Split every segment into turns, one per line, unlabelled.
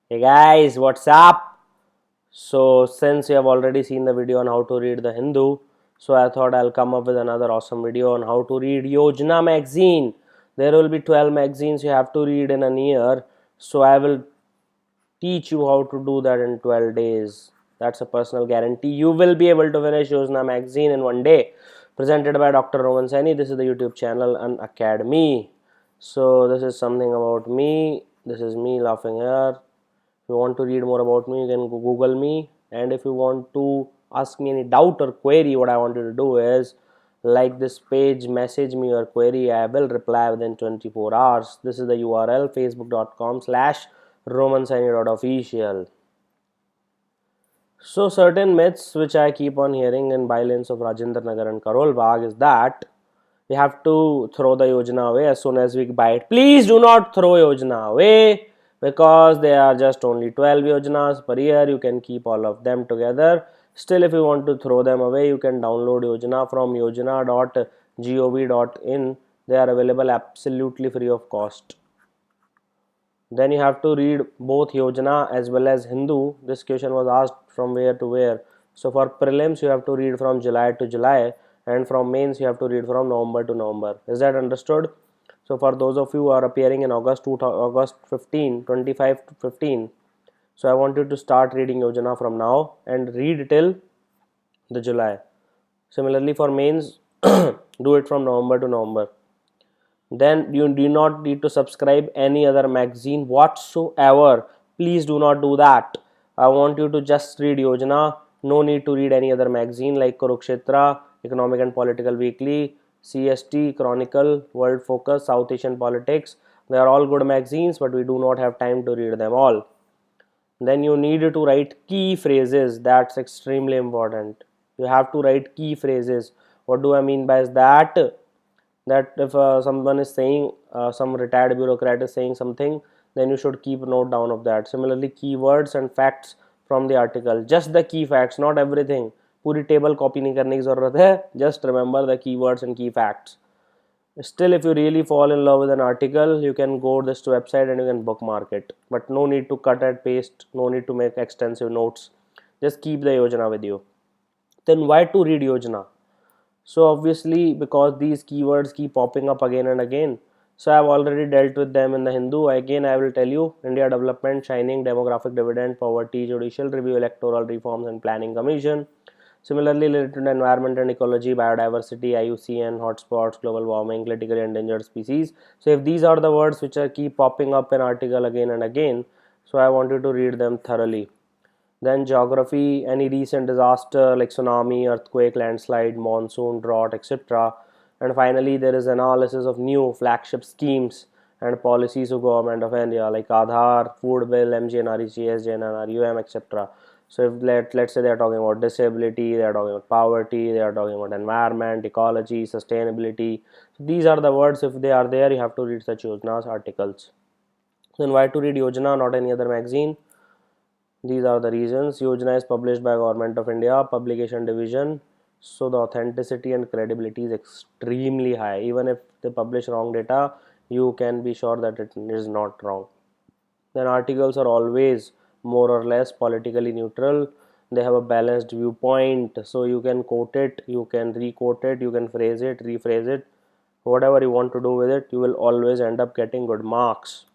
Hey guys, what's up? So, since you have already seen the video on how to read the Hindu, so I thought I'll come up with another awesome video on how to read Yojana Magazine. There will be 12 magazines you have to read in a year, so I will teach you how to do that in 12 days. That's a personal guarantee. You will be able to finish Yojana Magazine in one day. Presented by Dr. Roman Saini. This is the YouTube channel and Academy. So, this is something about me. This is me laughing here. If you want to read more about me, you can Google me. And if you want to ask me any doubt or query, what I want you to do is like this page, message me your query. I will reply within 24 hours. This is the URL facebook.com/romansaini.official. So certain myths which I keep on hearing in bylanes of Rajendra Nagar and Karol Bagh is that we have to throw the Yojana away as soon as we buy it. Please do not throw Yojana away because there are just only 12 Yojanas per year. You can keep all of them together. Still, if you want to throw them away, you can download Yojana from yojana.gov.in. They are available absolutely free of cost. Then you have to read both Yojana as well as Hindu. This question was asked from where to where. So for prelims you have to read from July to July, and from mains you have to read from November to November. Is that understood? So for those of you who are appearing in August 15, 25 to 15, so I want you to start reading Yojana from now and read till the July. Similarly for mains, do it from November to November. Then you do not need to subscribe any other magazine whatsoever. Please do not do that. I want you to just read Yojana. No need to read any other magazine like Kurukshetra, Economic and Political Weekly, CST, Chronicle, World Focus, South Asian Politics. They are all good magazines, but we do not have time to read them all. Then you need to write key phrases. That's extremely important. You have to write key phrases. What do I mean by that? That if someone is saying, some retired bureaucrat is saying something, then you should keep a note down of that. Similarly, keywords and facts from the article, just the key facts, not everything. पूरी table copy नहीं करने की ज़रूरत है. Just remember the keywords and key facts. Still, if you really fall in love with an article, you can go this to website and you can bookmark it, but no need to cut and paste, no need to make extensive notes. Just keep the Yojana with you. Then why to read Yojana? So obviously because these keywords keep popping up again and again. So I have already dealt with them in the Hindu. Again I will tell you: India development, shining, demographic dividend, poverty, judicial review, electoral reforms and planning commission. Similarly related to environment and ecology, biodiversity, IUCN, hotspots, global warming, critically endangered species. So if these are the words which are keep popping up in article again and again, so I want you to read them thoroughly. Then geography, any recent disaster like tsunami, earthquake, landslide, monsoon, drought, etc. And finally, there is analysis of new flagship schemes and policies of government of India like Aadhaar, Food Bill, MGNREGS, JNNR, etc. So if let's say they are talking about disability, they are talking about poverty, they are talking about environment, ecology, sustainability. So these are the words. If they are there, you have to read such Yojana's articles. Then why to read Yojana, not any other magazine? These are the reasons. Yojana is published by Government of India, Publication Division. So the authenticity and credibility is extremely high. Even if they publish wrong data, you can be sure that it is not wrong. Then articles are always more or less politically neutral. They have a balanced viewpoint. So you can quote it, you can re-quote it, you can phrase it, rephrase it. Whatever you want to do with it, you will always end up getting good marks.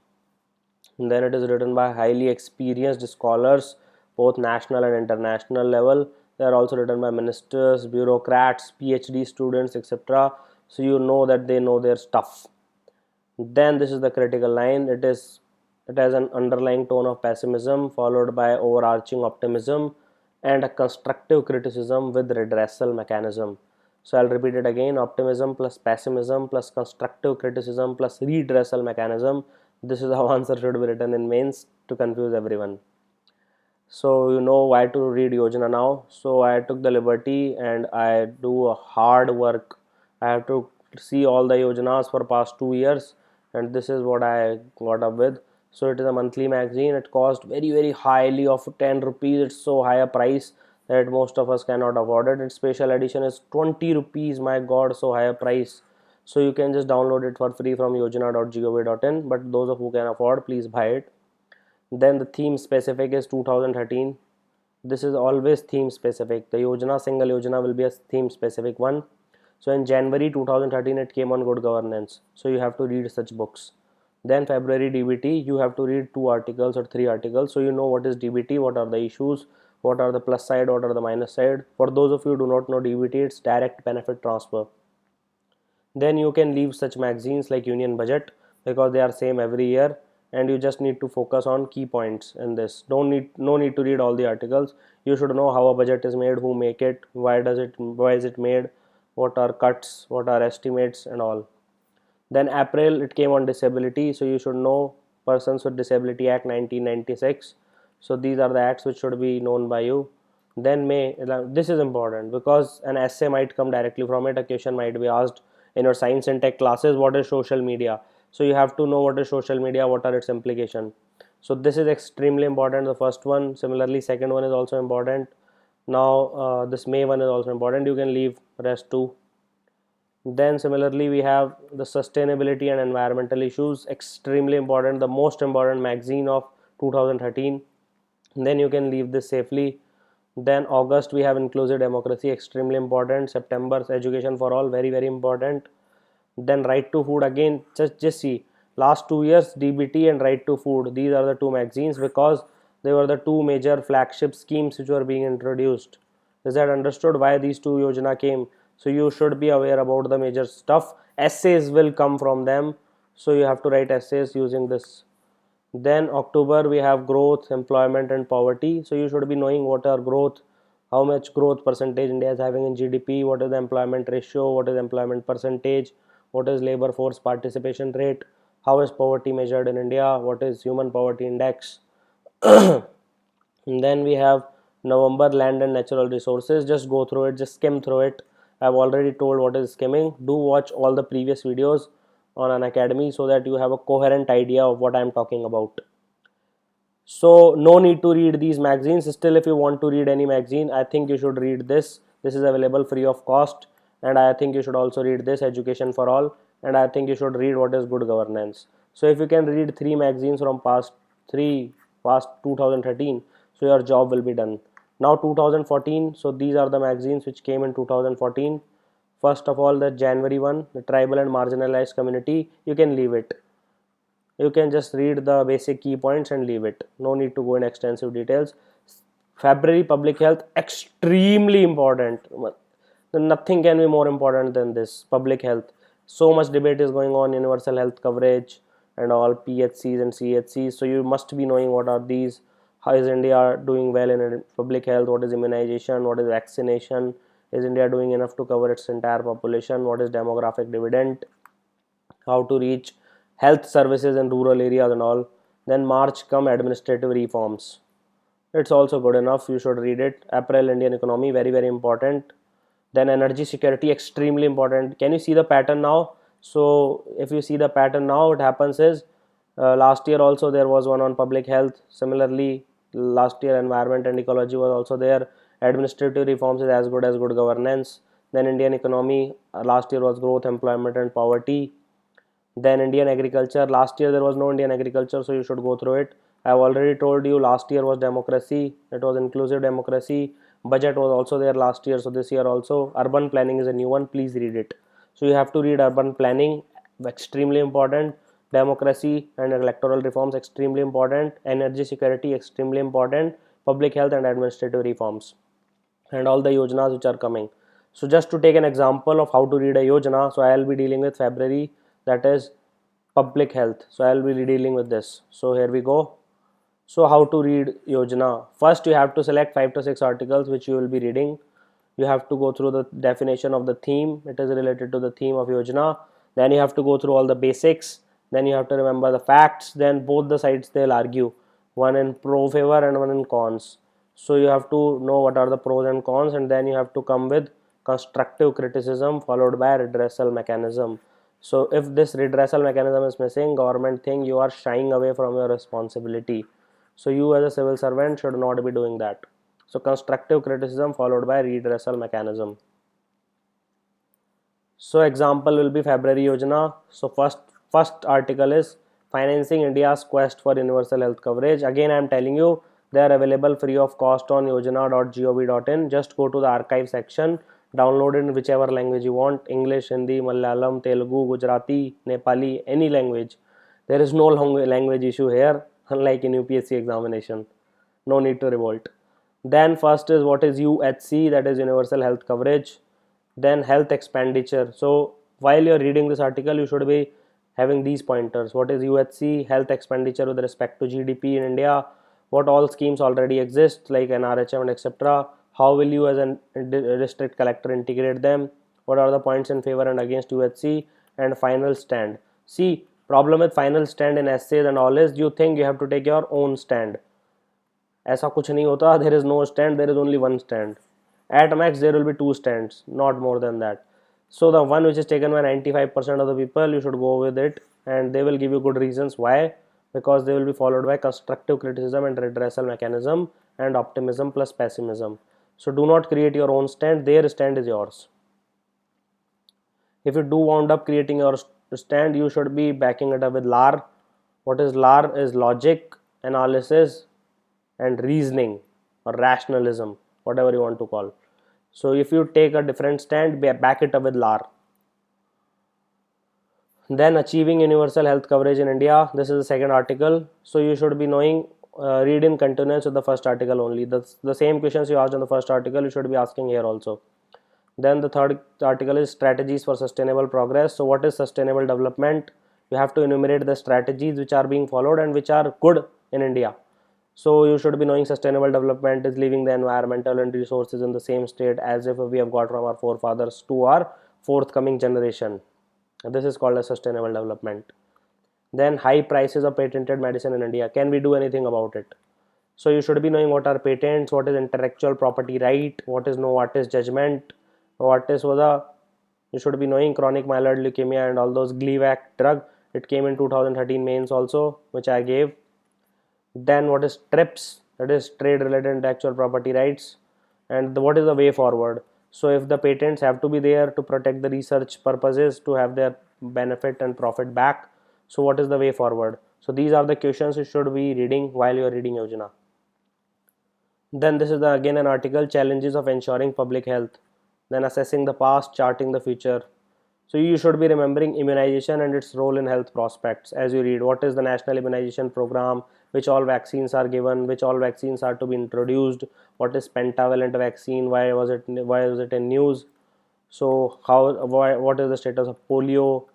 And then it is written by highly experienced scholars, both national and international level. They are also written by ministers, bureaucrats, PhD students, etc. So you know that they know their stuff. Then this is the critical line. It has an underlying tone of pessimism followed by overarching optimism and a constructive criticism with redressal mechanism. So I'll repeat it again: optimism plus pessimism plus constructive criticism plus redressal mechanism. This is how answer should be written in mains to confuse everyone. So you know why to read Yojana now. So I took the liberty and I do a hard work. I have to see all the Yojanas for past 2 years, and this is what I got up with. So it is a monthly magazine. It cost very highly of 10 rupees. It's so high a price that most of us cannot afford it. Its special edition is 20 rupees. My god, so high a price. So you can just download it for free from yojana.gov.in, but those of who can afford, please buy it. Then the theme specific is 2013. This is always theme specific. The Yojana, single Yojana will be a theme specific one. So in January 2013 it came on good governance. So you have to read such books. Then February DBT, you have to read 2 articles or 3 articles, so you know what is DBT, what are the issues, what are the plus side, what are the minus side. For those of you who do not know DBT, it's direct benefit transfer. Then you can leave such magazines like Union Budget because they are same every year, and you just need to focus on key points in this. No need to read all the articles. You should know how a budget is made, who make it, why is it made, what are cuts, what are estimates and all. Then April it came on disability, so you should know Persons with Disability Act 1996. So these are the acts which should be known by you. Then May, this is important because an essay might come directly from it. A question might be asked in your science and tech classes, what is social media? So you have to know what is social media, what are its implications. So this is extremely important, the first one. Similarly, second one is also important. Now this May one is also important. You can leave rest too. Then similarly we have the sustainability and environmental issues, extremely important, the most important magazine of 2013. Then you can leave this safely. Then August we have inclusive democracy, extremely important. September education for all, very important. Then right to food, again just see, last 2 years DBT and right to food, these are the two magazines because they were the two major flagship schemes which were being introduced. Is that understood why these two Yojana came? So you should be aware about the major stuff. Essays will come from them, so you have to write essays using this. Then October we have growth, employment and poverty. So you should be knowing what are growth, how much growth percentage India is having in GDP, what is the employment ratio, what is employment percentage, what is labor force participation rate, how is poverty measured in India, what is human poverty index. And then we have November, land and natural resources. Just go through it, just skim through it. I've already told what is skimming. Do watch all the previous videos on an academy so that you have a coherent idea of what I'm talking about. So no need to read these magazines. Still, if you want to read any magazine, I think you should read this. This is available free of cost, and I think you should also read this, Education for All, and I think you should read what is good governance. So if you can read 3 magazines from past 2013, so your job will be done. Now 2014, so these are the magazines which came in 2014. First of all, the January one, the tribal and marginalized community, you can leave it. You can just read the basic key points and leave it. No need to go in extensive details. February, public health, extremely important. Nothing can be more important than this, public health. So much debate is going on, universal health coverage and all, PHCs and CHCs. So you must be knowing what are these, how is India doing well in public health, what is immunization, what is vaccination, is India doing enough to cover its entire population, what is demographic dividend, how to reach health services in rural areas and all. Then March come administrative reforms. It's also good enough, you should read it. April, Indian economy, very important. Then energy security, extremely important. Can you see the pattern now? So if you see the pattern now, what happens is last year also there was one on public health. Similarly, last year environment and ecology was also there. Administrative reforms is as good as good governance. Then Indian economy, last year was growth, employment and poverty. Then Indian agriculture, last year there was no Indian agriculture, so you should go through it. I have already told you last year was democracy, it was inclusive democracy. Budget was also there last year, so this year also. Urban planning is a new one, please read it. So you have to read urban planning, extremely important. Democracy and electoral reforms, extremely important. Energy security, extremely important. Public health and administrative reforms, and all the yojanas which are coming. So just to take an example of how to read a yojana, so I will be dealing with February, that is public health. So I will be dealing with this. So here we go. So how to read Yojana? First you have to select 5 to 6 articles which you will be reading. You have to go through the definition of the theme. It is related to the theme of Yojana. Then you have to go through all the basics. Then you have to remember the facts. Then both the sides they'll argue, one in pro favor and one in cons. So you have to know what are the pros and cons, and then you have to come with constructive criticism followed by redressal mechanism. So if this redressal mechanism is missing, government think you are shying away from your responsibility. So you as a civil servant should not be doing that. So constructive criticism followed by redressal mechanism. So example will be February Yojana. So first article is financing India's quest for universal health coverage. Again, I am telling you, they are available free of cost on yojana.gov.in. Just go to the archive section, download it in whichever language you want, English, Hindi, Malayalam, Telugu, Gujarati, Nepali, any language. There is no language issue here, unlike in UPSC examination. No need to revolt. Then first is what is UHC, that is universal health coverage. Then health expenditure. So while you're reading this article, you should be having these pointers. What is UHC? Health expenditure with respect to GDP in India. What all schemes already exist like NRHM and etc. How will you as a district collector integrate them? What are the points in favor and against UHC? And final stand. See, problem with final stand in essays and all is you think you have to take your own stand. ऐसा कुछ नहीं होता. There is no stand, there is only one stand. At max there will be 2 stands, not more than that. So the one which is taken by 95% of the people, you should go with it, and they will give you good reasons why, because they will be followed by constructive criticism and redressal mechanism and optimism plus pessimism. So do not create your own stand, their stand is yours. If you do wound up creating your stand, you should be backing it up with LAR. What is LAR? Is logic, analysis and reasoning or rationalism, whatever you want to call. So if you take a different stand, back it up with LAR. Then achieving universal health coverage in India. This is the second article. So you should be knowing, read in continuance with the first article only. The same questions you asked in the first article, you should be asking here also. Then the third article is strategies for sustainable progress. So what is sustainable development? You have to enumerate the strategies which are being followed and which are good in India. So you should be knowing sustainable development is leaving the environmental and resources in the same state as if we have got from our forefathers to our forthcoming generation. This is called as sustainable development. Then high prices of patented medicine in India. Can we do anything about it? So you should be knowing what are patents, what is intellectual property right, what is Novartis judgment, Novartis was a, you should be knowing chronic myeloid leukemia and all those Gleevec drug. It came in 2013 mains also, which I gave. Then what is TRIPS, that is trade related intellectual property rights, and what is the way forward. So if the patents have to be there to protect the research purposes to have their benefit and profit back, so what is the way forward? So these are the questions you should be reading while you are reading Yojana. Then this is again an article, challenges of ensuring public health. Then assessing the past, charting the future. So you should be remembering immunization and its role in health prospects as you read. What is the national immunization program? Which all vaccines are given? Which all vaccines are to be introduced? What is pentavalent vaccine? Why was it in news? So what is the status of polio?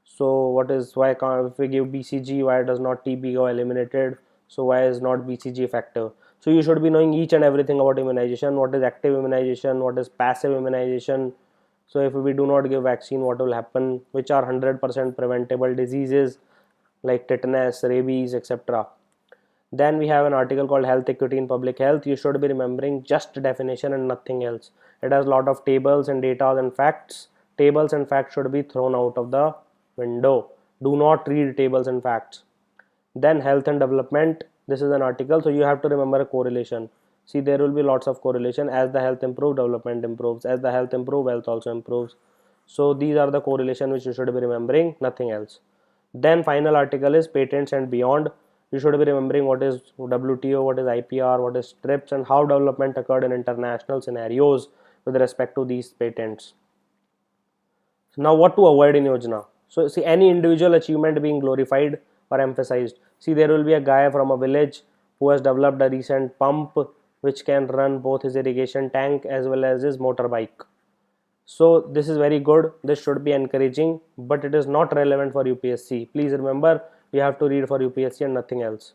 So why can't, if we give BCG, why does not TB go eliminated? So why is not BCG effective? So you should be knowing each and everything about immunization. What is active immunization? What is passive immunization? So if we do not give vaccine, what will happen? Which are 100% preventable diseases like tetanus, rabies, etc. Then we have an article called health equity in public health. You should be remembering just definition and nothing else. It has a lot of tables and data and facts. Tables and facts should be thrown out of the window. Do not read tables and facts. Then health and development. This is an article, so you have to remember a correlation. See, there will be lots of correlation. As the health improves, development improves. As the health improves, wealth also improves. So these are the correlation which you should be remembering, nothing else. Then final article is patents and beyond. You should be remembering what is WTO, what is IPR, what is TRIPS, and how development occurred in international scenarios with respect to these patents. Now what to avoid in Yojana? So see, any individual achievement being glorified or emphasized. See, there will be a guy from a village who has developed a recent pump which can run both his irrigation tank as well as his motorbike. So this is very good. This should be encouraging, but it is not relevant for UPSC. Please remember, you have to read for UPSC and nothing else.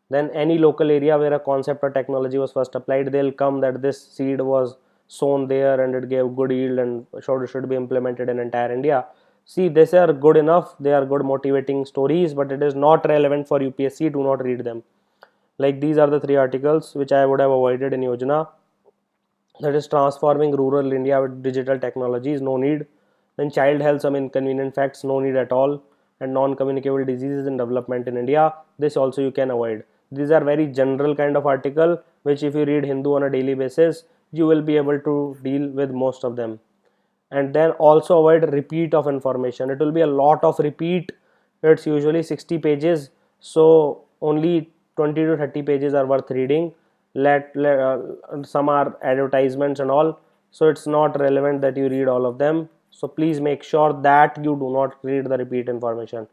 Then any local area where a concept or technology was first applied, they'll come that this seed was sown there and it gave good yield and should be implemented in entire India. See, these are good enough. They are good motivating stories, but it is not relevant for UPSC. Do not read them. Like these are the 3 articles which I would have avoided in Yojana. That is transforming rural India with digital technologies, no need. Then child health, some inconvenient facts, no need at all. And non-communicable diseases in development in India, this also you can avoid. These are very general kind of article which if you read Hindu on a daily basis, you will be able to deal with most of them. And then also avoid repeat of information. It will be a lot of repeat It's usually 60 pages, so only 20 to 30 pages are worth reading. Some are advertisements and all, so it's not relevant that you read all of them. So please make sure that you do not read the repeat information.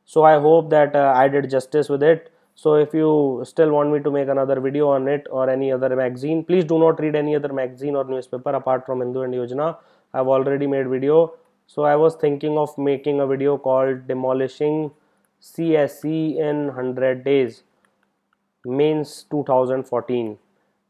So I hope that I did justice with it. So if you still want me to make another video on it or any other magazine, please do not read any other magazine or newspaper apart from Hindu and Yojana. I've already made video. So I was thinking of making a video called demolishing CSE in 100 days, mains 2014.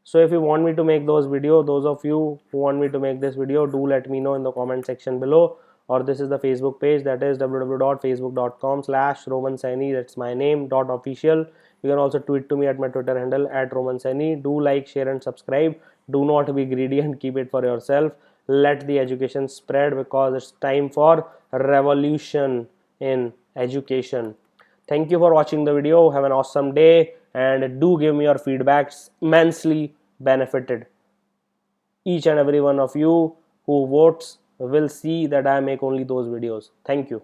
So if you want me to make those video, those of you who want me to make this video, do let me know in the comment section below. Or this is the Facebook page, that is www.facebook.com/romansaini, that's my name .official. You can also tweet to me at my Twitter handle @romansaini. Do like, share and subscribe. Do not be greedy and keep it for yourself. Let the education spread, because it's time for revolution in education. Thank you for watching the video. Have an awesome day, and do give me your feedbacks. Immensely benefited. Each and every one of you who votes will see that I make only those videos. Thank you.